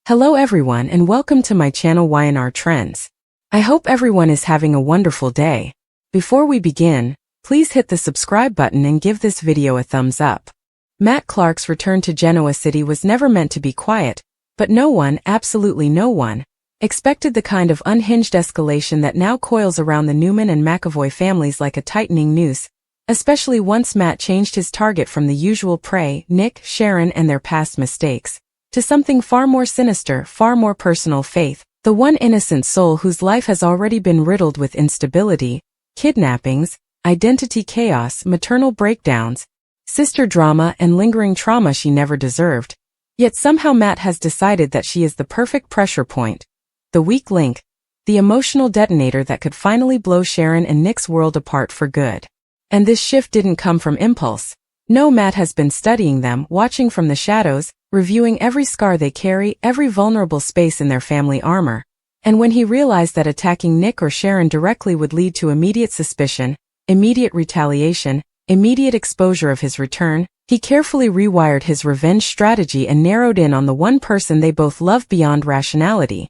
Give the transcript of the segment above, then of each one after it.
Hello everyone and welcome to my channel Y&R Trends. I hope everyone is having a wonderful day. Before we begin, please hit the subscribe button and give this video a thumbs up. Matt Clark's return to Genoa City was never meant to be quiet, but no one, absolutely no one, expected the kind of unhinged escalation that now coils around the Newman and McAvoy families like a tightening noose, especially once Matt changed his target from the usual prey, Nick, Sharon and their past mistakes, to something far more sinister, far more personal. Faith, the one innocent soul whose life has already been riddled with instability, kidnappings, identity chaos, maternal breakdowns, sister drama and lingering trauma she never deserved. Yet somehow Matt has decided that she is the perfect pressure point, the weak link, the emotional detonator that could finally blow Sharon and Nick's world apart for good. And this shift didn't come from impulse. No, Matt has been studying them, watching from the shadows, reviewing every scar they carry, every vulnerable space in their family armor. And when he realized that attacking Nick or Sharon directly would lead to immediate suspicion, immediate retaliation, immediate exposure of his return, he carefully rewired his revenge strategy and narrowed in on the one person they both love beyond rationality.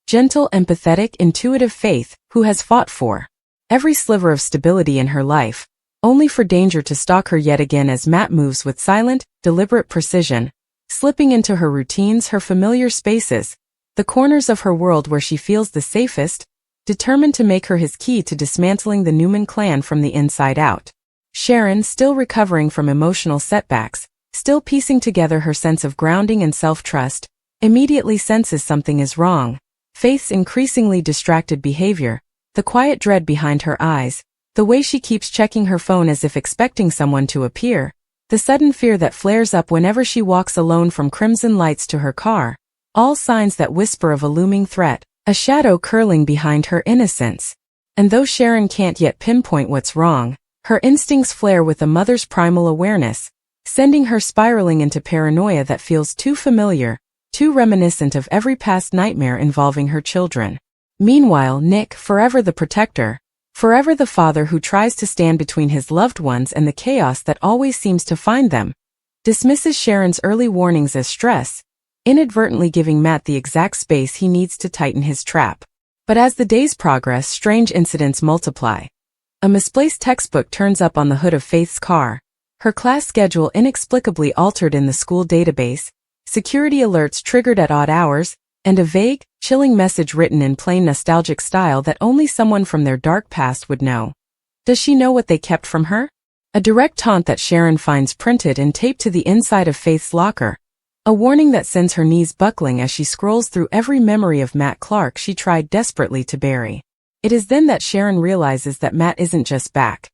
Gentle, empathetic, intuitive Faith, who has fought for every sliver of stability in her life, only for danger to stalk her yet again as Matt moves with silent, deliberate precision, slipping into her routines, her familiar spaces, the corners of her world where she feels the safest, determined to make her his key to dismantling the Newman clan from the inside out. Sharon, still recovering from emotional setbacks, still piecing together her sense of grounding and self-trust, immediately senses something is wrong. Faith's increasingly distracted behavior, the quiet dread behind her eyes, the way she keeps checking her phone as if expecting someone to appear, the sudden fear that flares up whenever she walks alone from crimson lights to her car, all signs that whisper of a looming threat, a shadow curling behind her innocence. And though Sharon can't yet pinpoint what's wrong, her instincts flare with a mother's primal awareness, sending her spiraling into paranoia that feels too familiar, too reminiscent of every past nightmare involving her children. Meanwhile, Nick, forever the protector, forever the father who tries to stand between his loved ones and the chaos that always seems to find them, dismisses Sharon's early warnings as stress, inadvertently giving Matt the exact space he needs to tighten his trap. But as the days progress, strange incidents multiply. A misplaced textbook turns up on the hood of Faith's car, her class schedule inexplicably altered in the school database, security alerts triggered at odd hours, and a vague, chilling message written in plain nostalgic style that only someone from their dark past would know. Does she know what they kept from her? A direct taunt that Sharon finds printed and taped to the inside of Faith's locker. A warning that sends her knees buckling as she scrolls through every memory of Matt Clark she tried desperately to bury. It is then that Sharon realizes that Matt isn't just back.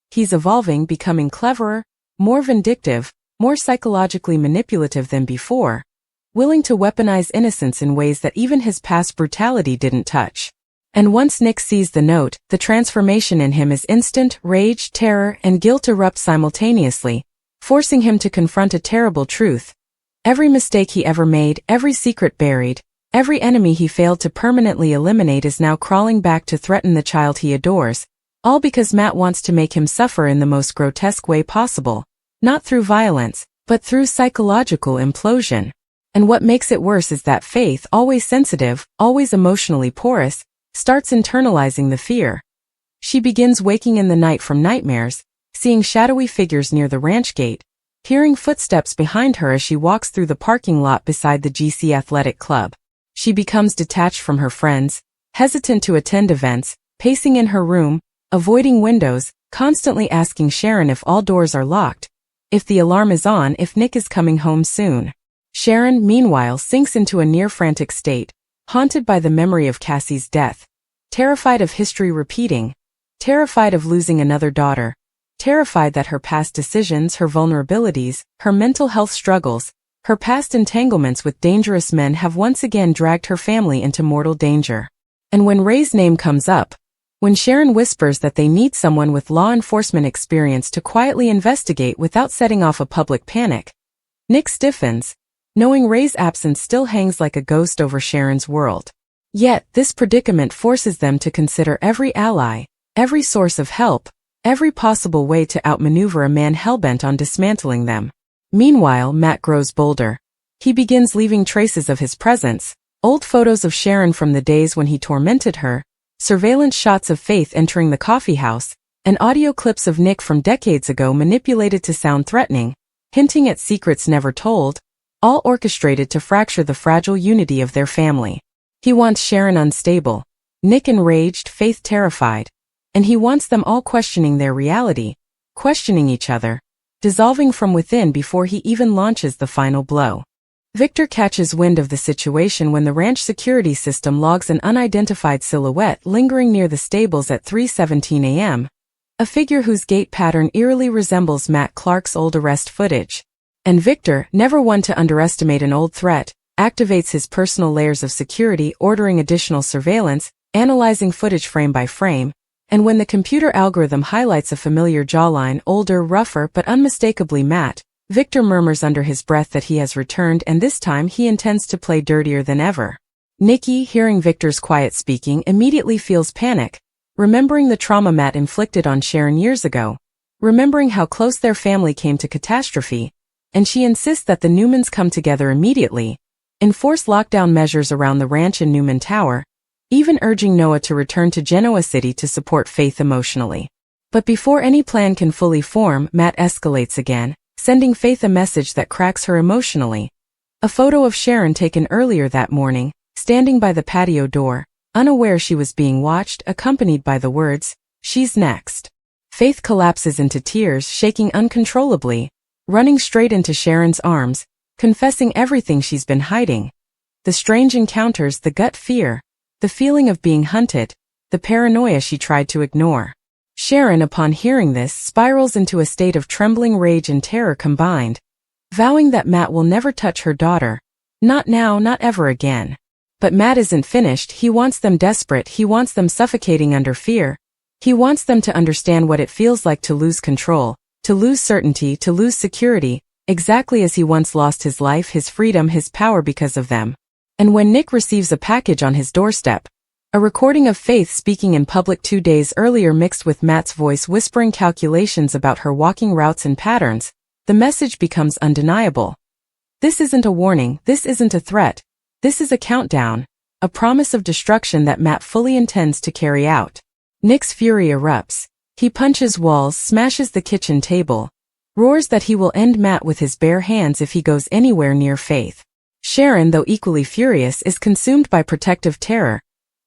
He's evolving, becoming cleverer, more vindictive, more psychologically manipulative than before, willing to weaponize innocence in ways that even his past brutality didn't touch. And once Nick sees the note, the transformation in him is instant. Rage, terror, and guilt erupt simultaneously, forcing him to confront a terrible truth. Every mistake he ever made, every secret buried, every enemy he failed to permanently eliminate is now crawling back to threaten the child he adores, all because Matt wants to make him suffer in the most grotesque way possible, not through violence, but through psychological implosion. And what makes it worse is that Faith, always sensitive, always emotionally porous, starts internalizing the fear. She begins waking in the night from nightmares, seeing shadowy figures near the ranch gate, hearing footsteps behind her as she walks through the parking lot beside the GC Athletic Club. She becomes detached from her friends, hesitant to attend events, pacing in her room, avoiding windows, constantly asking Sharon if all doors are locked, if the alarm is on, if Nick is coming home soon. Sharon, meanwhile, sinks into a near-frantic state, haunted by the memory of Cassie's death, terrified of history repeating, terrified of losing another daughter, terrified that her past decisions, her vulnerabilities, her mental health struggles, her past entanglements with dangerous men have once again dragged her family into mortal danger. And when Ray's name comes up, when Sharon whispers that they need someone with law enforcement experience to quietly investigate without setting off a public panic, Nick stiffens, knowing Ray's absence still hangs like a ghost over Sharon's world. Yet, this predicament forces them to consider every ally, every source of help, every possible way to outmaneuver a man hellbent on dismantling them. Meanwhile, Matt grows bolder. He begins leaving traces of his presence, old photos of Sharon from the days when he tormented her, surveillance shots of Faith entering the coffee house, and audio clips of Nick from decades ago manipulated to sound threatening, hinting at secrets never told, all orchestrated to fracture the fragile unity of their family. He wants Sharon unstable, Nick enraged, Faith terrified, and he wants them all questioning their reality, questioning each other, dissolving from within before he even launches the final blow. Victor catches wind of the situation when the ranch security system logs an unidentified silhouette lingering near the stables at 3:17 a.m., a figure whose gait pattern eerily resembles Matt Clark's old arrest footage. And Victor, never one to underestimate an old threat, activates his personal layers of security, ordering additional surveillance, analyzing footage frame by frame, and when the computer algorithm highlights a familiar jawline, older, rougher but unmistakably Matt, Victor murmurs under his breath that he has returned, and this time he intends to play dirtier than ever. Nikki, hearing Victor's quiet speaking, immediately feels panic, remembering the trauma Matt inflicted on Sharon years ago, remembering how close their family came to catastrophe, and she insists that the Newmans come together immediately, enforce lockdown measures around the ranch and Newman Tower, even urging Noah to return to Genoa City to support Faith emotionally. But before any plan can fully form, Matt escalates again, sending Faith a message that cracks her emotionally. A photo of Sharon taken earlier that morning, standing by the patio door, unaware she was being watched, accompanied by the words, "She's next." Faith collapses into tears, shaking uncontrollably, running straight into Sharon's arms, confessing everything she's been hiding. The strange encounters, the gut fear, the feeling of being hunted, the paranoia she tried to ignore. Sharon, upon hearing this, spirals into a state of trembling rage and terror combined, vowing that Matt will never touch her daughter. Not now, not ever again. But Matt isn't finished. He wants them desperate. He wants them suffocating under fear. He wants them to understand what it feels like to lose control, to lose certainty, to lose security, exactly as he once lost his life, his freedom, his power because of them. And when Nick receives a package on his doorstep, a recording of Faith speaking in public 2 days earlier mixed with Matt's voice whispering calculations about her walking routes and patterns, the message becomes undeniable. This isn't a warning, this isn't a threat, this is a countdown, a promise of destruction that Matt fully intends to carry out. Nick's fury erupts. He punches walls, smashes the kitchen table, roars that he will end Matt with his bare hands if he goes anywhere near Faith. Sharon, though equally furious, is consumed by protective terror,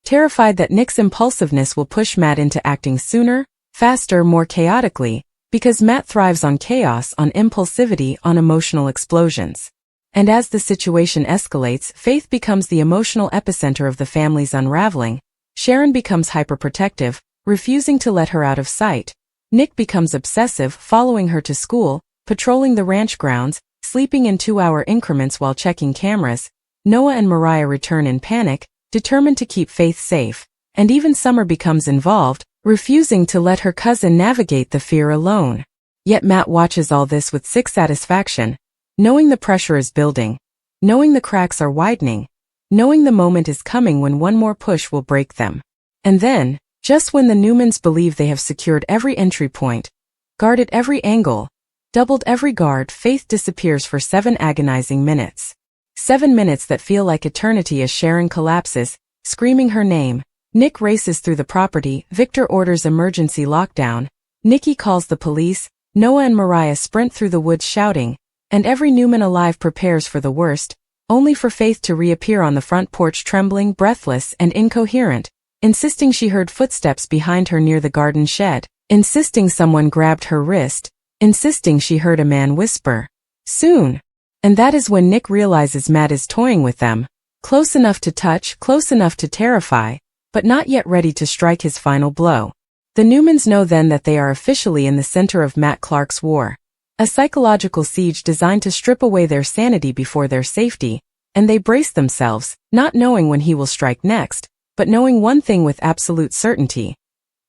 terrified that Nick's impulsiveness will push Matt into acting sooner, faster, more chaotically, because Matt thrives on chaos, on impulsivity, on emotional explosions. And as the situation escalates, Faith becomes the emotional epicenter of the family's unraveling. Sharon becomes hyperprotective, refusing to let her out of sight. Nick becomes obsessive, following her to school, patrolling the ranch grounds, sleeping in 2-hour increments while checking cameras. Noah and Mariah return in panic, determined to keep Faith safe, and even Summer becomes involved, refusing to let her cousin navigate the fear alone. Yet Matt watches all this with sick satisfaction, knowing the pressure is building, knowing the cracks are widening, knowing the moment is coming when one more push will break them. And then, just when the Newmans believe they have secured every entry point, guarded every angle, doubled every guard, Faith disappears for 7 agonizing minutes. 7 minutes that feel like eternity as Sharon collapses, screaming her name. Nick races through the property, Victor orders emergency lockdown, Nikki calls the police, Noah and Mariah sprint through the woods shouting, and every Newman alive prepares for the worst, only for Faith to reappear on the front porch trembling, breathless, and incoherent, insisting she heard footsteps behind her near the garden shed, insisting someone grabbed her wrist, insisting she heard a man whisper, "Soon." And that is when Nick realizes Matt is toying with them, close enough to touch, close enough to terrify, but not yet ready to strike his final blow. The Newmans know then that they are officially in the center of Matt Clark's war, a psychological siege designed to strip away their sanity before their safety, and they brace themselves, not knowing when he will strike next, but knowing one thing with absolute certainty.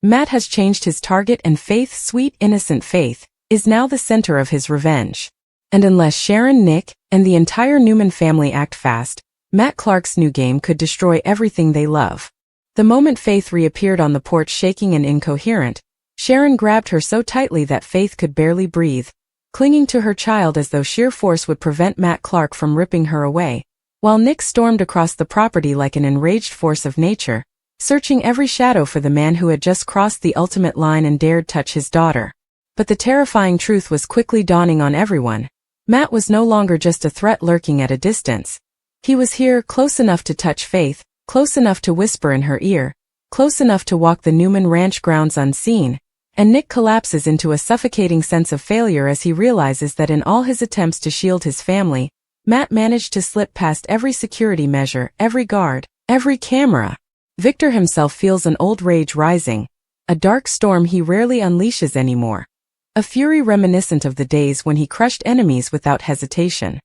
Matt has changed his target, and Faith, sweet, innocent Faith, is now the center of his revenge. And unless Sharon, Nick, and the entire Newman family act fast, Matt Clark's new game could destroy everything they love. The moment Faith reappeared on the porch shaking and incoherent, Sharon grabbed her so tightly that Faith could barely breathe, clinging to her child as though sheer force would prevent Matt Clark from ripping her away, while Nick stormed across the property like an enraged force of nature, searching every shadow for the man who had just crossed the ultimate line and dared touch his daughter. But the terrifying truth was quickly dawning on everyone. Matt was no longer just a threat lurking at a distance. He was here, close enough to touch Faith, close enough to whisper in her ear, close enough to walk the Newman ranch grounds unseen, and Nick collapses into a suffocating sense of failure as he realizes that in all his attempts to shield his family, Matt managed to slip past every security measure, every guard, every camera. Victor himself feels an old rage rising, a dark storm he rarely unleashes anymore. A fury reminiscent of the days when he crushed enemies without hesitation.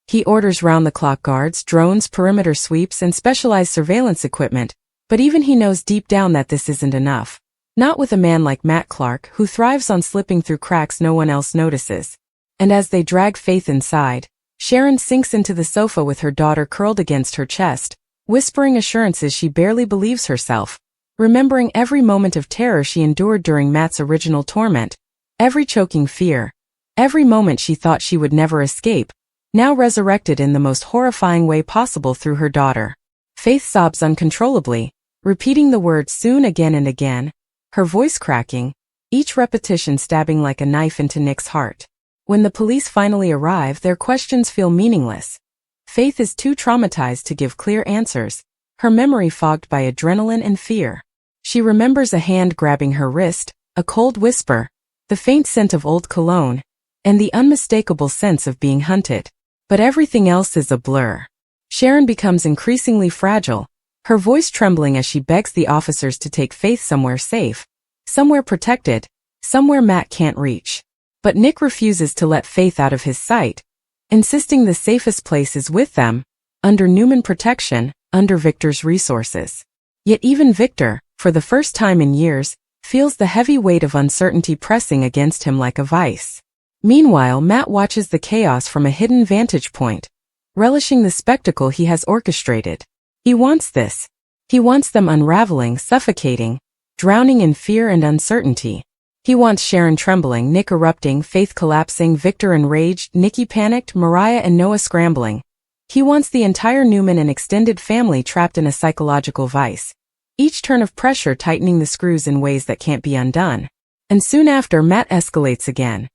He orders round-the-clock guards, drones, perimeter sweeps, and specialized surveillance equipment, but even he knows deep down that this isn't enough. Not with a man like Matt Clark, who thrives on slipping through cracks no one else notices. And as they drag Faith inside, Sharon sinks into the sofa with her daughter curled against her chest, whispering assurances she barely believes herself, remembering every moment of terror she endured during Matt's original torment, every choking fear, every moment she thought she would never escape, now resurrected in the most horrifying way possible through her daughter. Faith sobs uncontrollably, repeating the word soon again and again, her voice cracking, each repetition stabbing like a knife into Nick's heart. When the police finally arrive, their questions feel meaningless. Faith is too traumatized to give clear answers, her memory fogged by adrenaline and fear. She remembers a hand grabbing her wrist, a cold whisper, the faint scent of old cologne, and the unmistakable sense of being hunted. But everything else is a blur. Sharon becomes increasingly fragile, her voice trembling as she begs the officers to take Faith somewhere safe, somewhere protected, somewhere Matt can't reach. But Nick refuses to let Faith out of his sight, insisting the safest place is with them, under Newman protection, under Victor's resources. Yet even Victor, for the first time in years, feels the heavy weight of uncertainty pressing against him like a vice. Meanwhile, Matt watches the chaos from a hidden vantage point, relishing the spectacle he has orchestrated. He wants this. He wants them unraveling, suffocating, drowning in fear and uncertainty. He wants Sharon trembling, Nick erupting, Faith collapsing, Victor enraged, Nikki panicked, Mariah and Noah scrambling. He wants the entire Newman and extended family trapped in a psychological vice, each turn of pressure tightening the screws in ways that can't be undone. And soon after, Matt escalates again.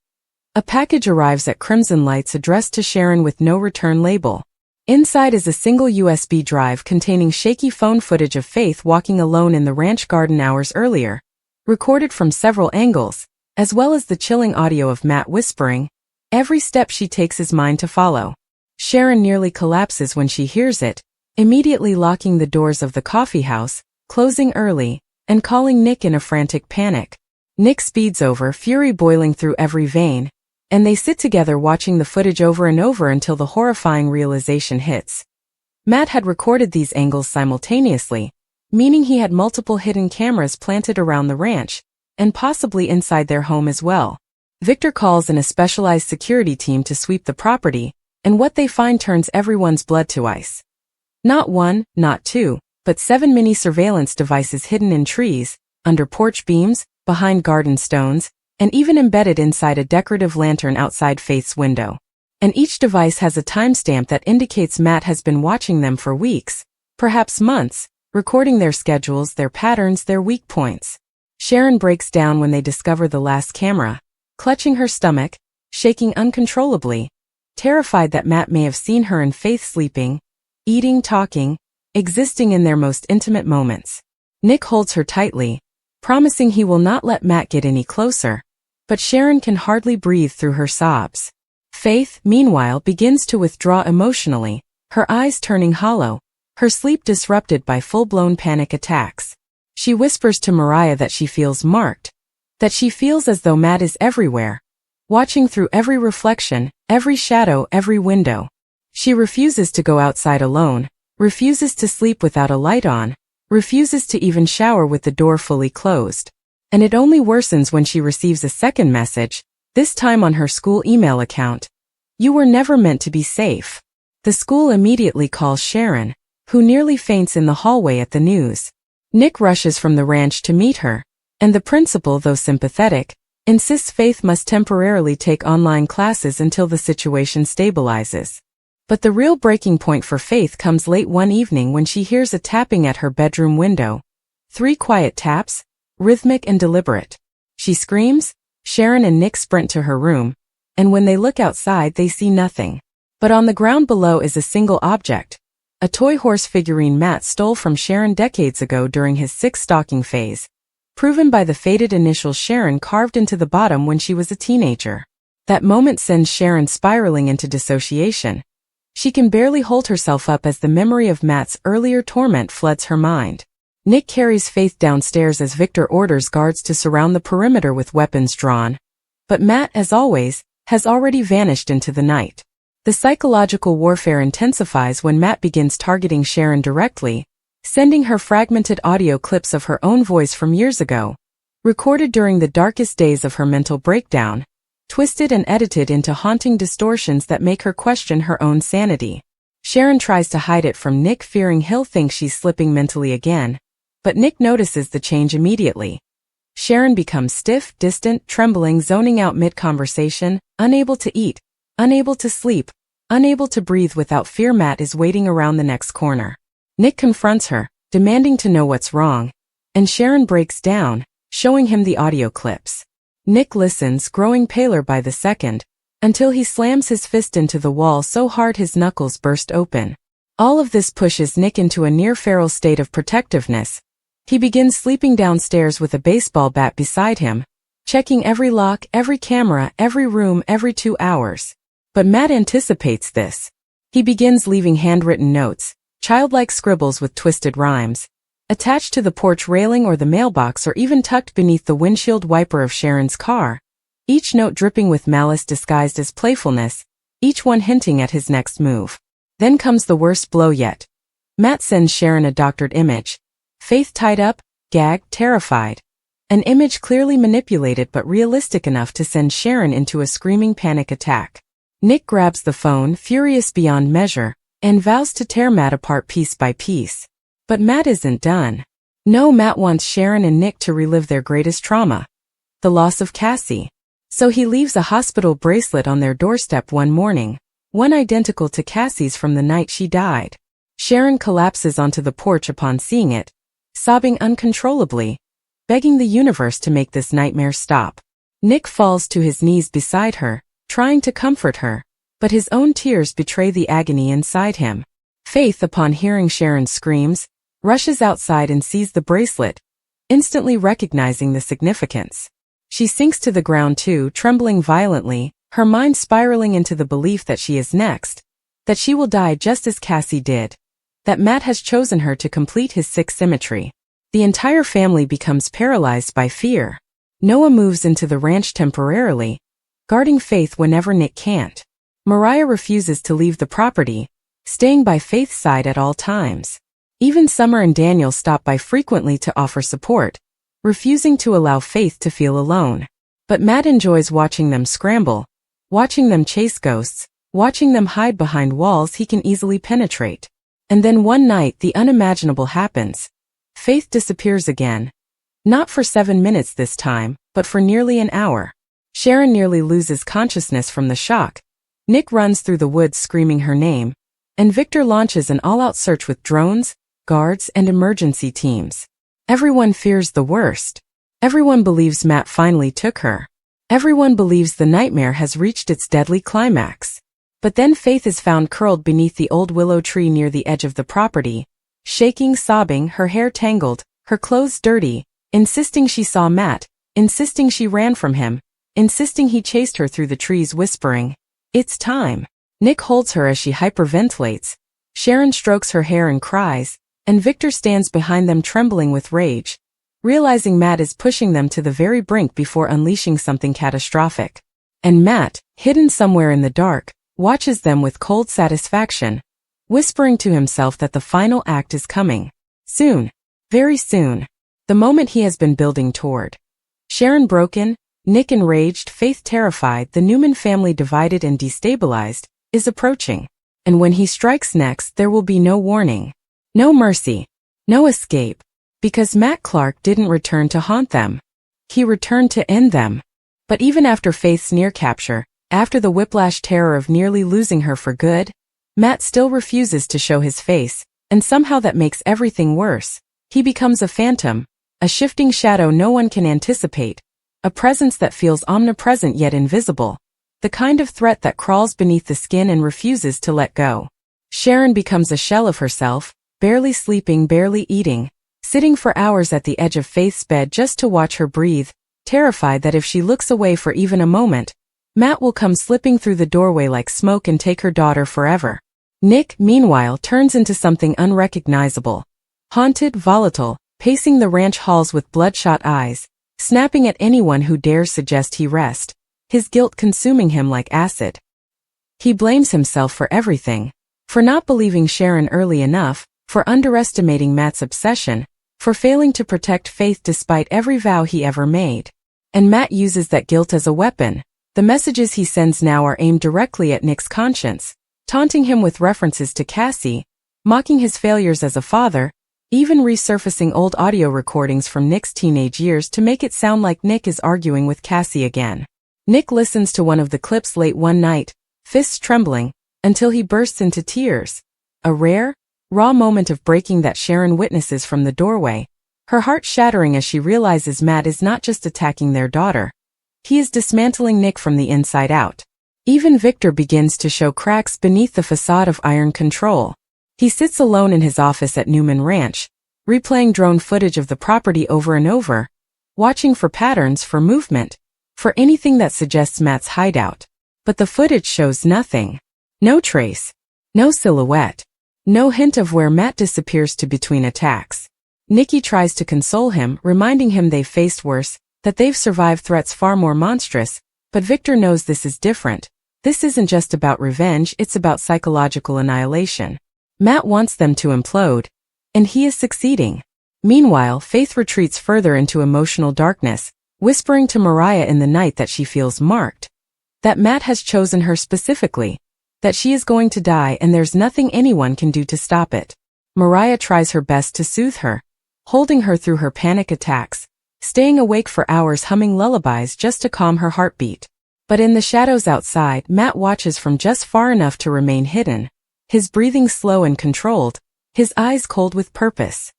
A package arrives at Crimson Lights addressed to Sharon with no return label. Inside is a single USB drive containing shaky phone footage of Faith walking alone in the ranch garden hours earlier, recorded from several angles, as well as the chilling audio of Matt whispering, "Every step she takes is mine to follow." Sharon nearly collapses when she hears it, immediately locking the doors of the coffee house, closing early, and calling Nick in a frantic panic. Nick speeds over, fury boiling through every vein, and they sit together watching the footage over and over until the horrifying realization hits. Matt had recorded these angles simultaneously, meaning he had multiple hidden cameras planted around the ranch, and possibly inside their home as well. Victor calls in a specialized security team to sweep the property, and what they find turns everyone's blood to ice. Not one, not two, but 7 mini surveillance devices hidden in trees, under porch beams, behind garden stones, and even embedded inside a decorative lantern outside Faith's window. And each device has a timestamp that indicates Matt has been watching them for weeks, perhaps months, recording their schedules, their patterns, their weak points. Sharon breaks down when they discover the last camera, clutching her stomach, shaking uncontrollably, terrified that Matt may have seen her and Faith sleeping, eating, talking, existing in their most intimate moments. Nick holds her tightly, promising he will not let Matt get any closer, but Sharon can hardly breathe through her sobs. Faith, meanwhile, begins to withdraw emotionally, her eyes turning hollow, her sleep disrupted by full-blown panic attacks. She whispers to Mariah that she feels marked, that she feels as though Matt is everywhere, watching through every reflection, every shadow, every window. She refuses to go outside alone, refuses to sleep without a light on, refuses to even shower with the door fully closed. And it only worsens when she receives a second message, this time on her school email account. "You were never meant to be safe." The school immediately calls Sharon, who nearly faints in the hallway at the news. Nick rushes from the ranch to meet her, and the principal, though sympathetic, insists Faith must temporarily take online classes until the situation stabilizes. But the real breaking point for Faith comes late one evening when she hears a tapping at her bedroom window. 3 quiet taps, rhythmic and deliberate. She screams. Sharon and Nick sprint to her room, and when they look outside they see nothing. But on the ground below is a single object. A toy horse figurine Matt stole from Sharon decades ago during his 6 stalking phase, proven by the faded initials Sharon carved into the bottom when she was a teenager. That moment sends Sharon spiraling into dissociation. She can barely hold herself up as the memory of Matt's earlier torment floods her mind. Nick carries Faith downstairs as Victor orders guards to surround the perimeter with weapons drawn. But Matt, as always, has already vanished into the night. The psychological warfare intensifies when Matt begins targeting Sharon directly, sending her fragmented audio clips of her own voice from years ago, recorded during the darkest days of her mental breakdown, twisted and edited into haunting distortions that make her question her own sanity. Sharon tries to hide it from Nick, fearing he'll think she's slipping mentally again. But Nick notices the change immediately. Sharon becomes stiff, distant, trembling, zoning out mid-conversation, unable to eat, unable to sleep, unable to breathe without fear. Matt is waiting around the next corner. Nick confronts her, demanding to know what's wrong, and Sharon breaks down, showing him the audio clips. Nick listens, growing paler by the second, until he slams his fist into the wall so hard his knuckles burst open. All of this pushes Nick into a near-feral state of protectiveness. He begins sleeping downstairs with a baseball bat beside him, checking every lock, every camera, every room every 2 hours. But Matt anticipates this. He begins leaving handwritten notes, childlike scribbles with twisted rhymes, attached to the porch railing or the mailbox or even tucked beneath the windshield wiper of Sharon's car, each note dripping with malice disguised as playfulness, each one hinting at his next move. Then comes the worst blow yet. Matt sends Sharon a doctored image. Faith tied up, gagged, terrified. An image clearly manipulated but realistic enough to send Sharon into a screaming panic attack. Nick grabs the phone, furious beyond measure, and vows to tear Matt apart piece by piece. But Matt isn't done. No, Matt wants Sharon and Nick to relive their greatest trauma, the loss of Cassie. So he leaves a hospital bracelet on their doorstep one morning, one identical to Cassie's from the night she died. Sharon collapses onto the porch upon seeing it, sobbing uncontrollably, begging the universe to make this nightmare stop. Nick falls to his knees beside her, trying to comfort her, but his own tears betray the agony inside him. Faith, upon hearing Sharon's screams, rushes outside and sees the bracelet, instantly recognizing the significance. She sinks to the ground too, trembling violently, her mind spiraling into the belief that she is next, that she will die just as Cassie did, that Matt has chosen her to complete his 6 symmetry. The entire family becomes paralyzed by fear. Noah moves into the ranch temporarily, guarding Faith whenever Nick can't. Mariah refuses to leave the property, staying by Faith's side at all times. Even Summer and Daniel stop by frequently to offer support, refusing to allow Faith to feel alone. But Matt enjoys watching them scramble, watching them chase ghosts, watching them hide behind walls he can easily penetrate. And then one night the unimaginable happens. Faith disappears again. Not for 7 minutes this time, but for nearly an hour. Sharon nearly loses consciousness from the shock. Nick runs through the woods screaming her name, and Victor launches an all-out search with drones, guards, and emergency teams. Everyone fears the worst. Everyone believes Matt finally took her. Everyone believes the nightmare has reached its deadly climax. But then Faith is found curled beneath the old willow tree near the edge of the property, shaking, sobbing, her hair tangled, her clothes dirty, insisting she saw Matt, insisting she ran from him, insisting he chased her through the trees, whispering, "It's time." Nick holds her as she hyperventilates. Sharon strokes her hair and cries, and Victor stands behind them trembling with rage, realizing Matt is pushing them to the very brink before unleashing something catastrophic. And Matt, hidden somewhere in the dark, watches them with cold satisfaction, whispering to himself that the final act is coming. Soon. Very soon. The moment he has been building toward. Sharon broken, Nick enraged, Faith terrified, the Newman family divided and destabilized, is approaching. And when he strikes next, there will be no warning. No mercy. No escape. Because Matt Clark didn't return to haunt them. He returned to end them. But even after Faith's near capture, after the whiplash terror of nearly losing her for good, Matt still refuses to show his face, and somehow that makes everything worse. He becomes a phantom, a shifting shadow no one can anticipate, a presence that feels omnipresent yet invisible, the kind of threat that crawls beneath the skin and refuses to let go. Sharon becomes a shell of herself, barely sleeping, barely eating, sitting for hours at the edge of Faith's bed just to watch her breathe, terrified that if she looks away for even a moment, Matt will come slipping through the doorway like smoke and take her daughter forever. Nick, meanwhile, turns into something unrecognizable. Haunted, volatile, pacing the ranch halls with bloodshot eyes, snapping at anyone who dares suggest he rest, his guilt consuming him like acid. He blames himself for everything. For not believing Sharon early enough, for underestimating Matt's obsession, for failing to protect Faith despite every vow he ever made. And Matt uses that guilt as a weapon. The messages he sends now are aimed directly at Nick's conscience, taunting him with references to Cassie, mocking his failures as a father, even resurfacing old audio recordings from Nick's teenage years to make it sound like Nick is arguing with Cassie again. Nick listens to one of the clips late one night, fists trembling, until he bursts into tears. A rare, raw moment of breaking that Sharon witnesses from the doorway, her heart shattering as she realizes Matt is not just attacking their daughter. He is dismantling Nick from the inside out. Even Victor begins to show cracks beneath the facade of iron control. He sits alone in his office at Newman Ranch, replaying drone footage of the property over and over, watching for patterns, for movement, for anything that suggests Matt's hideout. But the footage shows nothing. No trace. No silhouette. No hint of where Matt disappears to between attacks. Nikki tries to console him, reminding him they've faced worse, that they've survived threats far more monstrous, but Victor knows this is different. This isn't just about revenge, it's about psychological annihilation. Matt wants them to implode, and he is succeeding. Meanwhile, Faith retreats further into emotional darkness, whispering to Mariah in the night that she feels marked, that Matt has chosen her specifically, that she is going to die and there's nothing anyone can do to stop it. Mariah tries her best to soothe her, holding her through her panic attacks, staying awake for hours humming lullabies just to calm her heartbeat. But in the shadows outside, Matt watches from just far enough to remain hidden, his breathing slow and controlled, his eyes cold with purpose.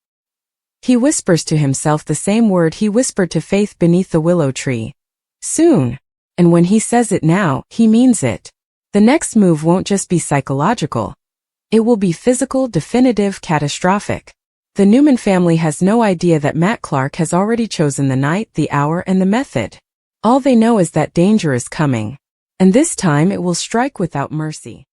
He whispers to himself the same word he whispered to Faith beneath the willow tree. Soon. And when he says it now, he means it. The next move won't just be psychological. It will be physical, definitive, catastrophic. The Newman family has no idea that Matt Clark has already chosen the night, the hour, and the method. All they know is that danger is coming. And this time it will strike without mercy.